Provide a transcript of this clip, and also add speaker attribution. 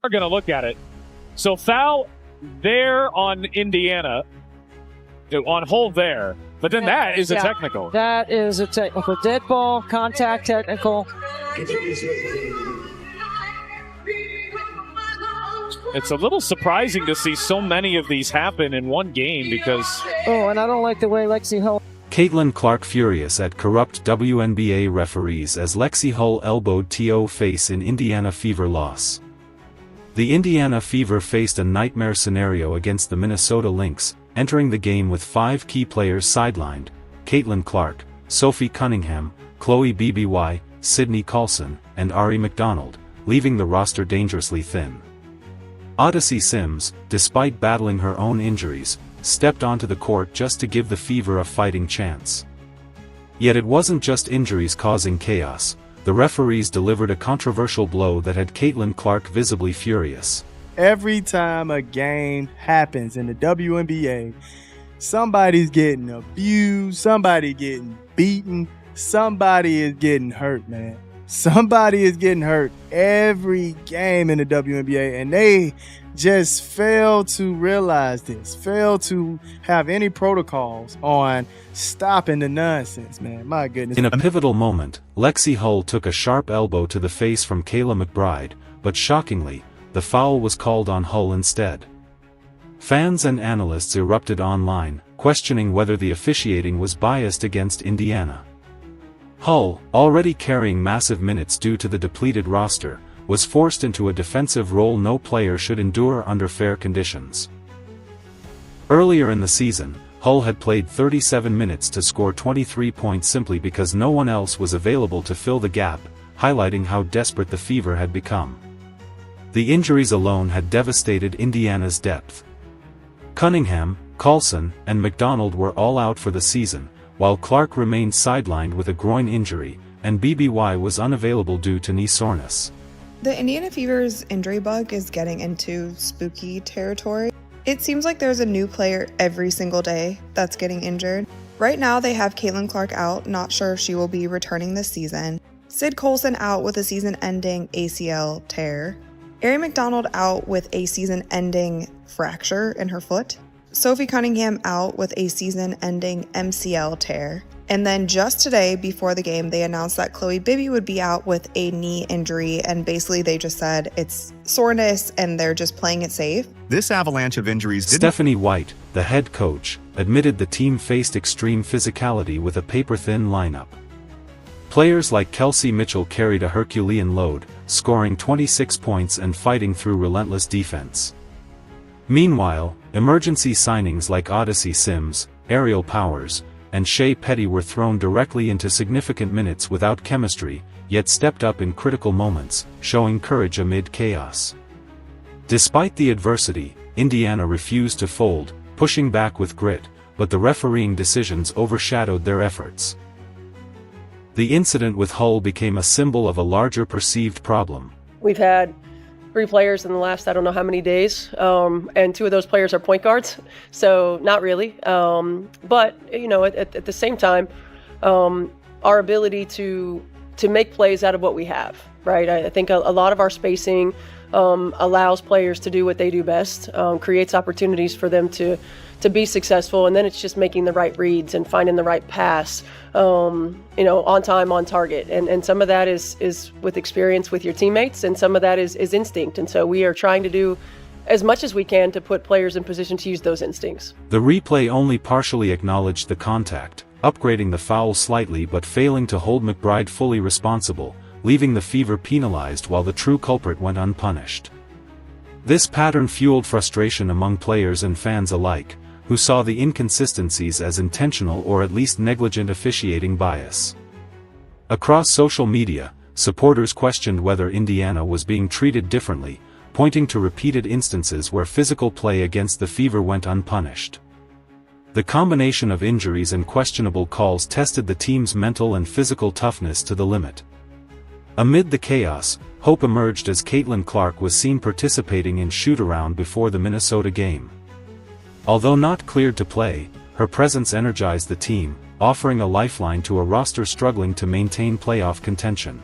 Speaker 1: We're going to look at it. So foul there on Indiana, on hole there. But then that is a technical.
Speaker 2: That is a technical. Dead ball, contact technical.
Speaker 1: It's a little surprising to see so many of these happen in one game because...
Speaker 2: Oh, and I don't like the way Lexie Hull...
Speaker 3: Caitlin Clark furious at corrupt WNBA referees as Lexie Hull elbowed TO face in Indiana Fever loss. The Indiana Fever faced a nightmare scenario against the Minnesota Lynx, entering the game with 5 key players sidelined: Caitlin Clark, Sophie Cunningham, Chloe BBY, Sydney Colson, and Ari McDonald, leaving the roster dangerously thin. Odyssey Sims, despite battling her own injuries, stepped onto the court just to give the Fever a fighting chance. Yet it wasn't just injuries causing chaos. The referees delivered a controversial blow that had Caitlin Clark visibly furious.
Speaker 4: Every time a game happens in the WNBA, somebody's getting abused, somebody getting beaten, somebody is getting hurt, man. Somebody is getting hurt every game in the WNBA, and they just fail to realize this, fail to have any protocols on stopping the nonsense, man. My goodness.
Speaker 3: In a pivotal moment, Lexie Hull took a sharp elbow to the face from Kayla McBride, but shockingly, the foul was called on Hull instead. Fans and analysts erupted online, questioning whether the officiating was biased against Indiana. Hull, already carrying massive minutes due to the depleted roster, was forced into a defensive role no player should endure under fair conditions. Earlier in the season, Hull had played 37 minutes to score 23 points simply because no one else was available to fill the gap, highlighting how desperate the Fever had become. The injuries alone had devastated Indiana's depth. Cunningham, Colson, and McDonald were all out for the season, while Clark remained sidelined with a groin injury, and BBY was unavailable due to knee soreness.
Speaker 5: The Indiana Fever's injury bug is getting into spooky territory. It seems like there's a new player every single day that's getting injured. Right now they have Caitlin Clark out, not sure if she will be returning this season. Sid Colson out with a season-ending ACL tear. Ari McDonald out with a season-ending fracture in her foot. Sophie Cunningham out with a season-ending MCL tear. And then just today, before the game, they announced that Chloe Bibby would be out with a knee injury, and basically they just said it's soreness and they're just playing it safe.
Speaker 6: This avalanche of injuries didn't...
Speaker 3: Stephanie White, the head coach, admitted the team faced extreme physicality with a paper-thin lineup. Players like Kelsey Mitchell carried a Herculean load, scoring 26 points and fighting through relentless defense. Meanwhile, emergency signings like Odyssey Sims, Aerial Powers, and Shea Petty were thrown directly into significant minutes without chemistry, yet stepped up in critical moments, showing courage amid chaos. Despite the adversity, Indiana refused to fold, pushing back with grit, but the refereeing decisions overshadowed their efforts. The incident with Hull became a symbol of a larger perceived problem.
Speaker 7: We've had 3 players in the last I don't know how many days, and 2 of those players are point guards, so not really. But you know, at the same time, our ability to make plays out of what we have, right? I think a lot of our spacing allows players to do what they do best, creates opportunities for them to be successful, and then it's just making the right reads and finding the right pass, you know, on time, on target. And some of that is with experience with your teammates, and some of that is instinct. And so we are trying to do as much as we can to put players in position to use those instincts.
Speaker 3: The replay only partially acknowledged the contact, upgrading the foul slightly but failing to hold McBride fully responsible, leaving the Fever penalized while the true culprit went unpunished. This pattern fueled frustration among players and fans alike, who saw the inconsistencies as intentional or at least negligent officiating bias. Across social media, supporters questioned whether Indiana was being treated differently, pointing to repeated instances where physical play against the Fever went unpunished. The combination of injuries and questionable calls tested the team's mental and physical toughness to the limit. Amid the chaos, hope emerged as Caitlin Clark was seen participating in shoot-around before the Minnesota game. Although not cleared to play, her presence energized the team, offering a lifeline to a roster struggling to maintain playoff contention.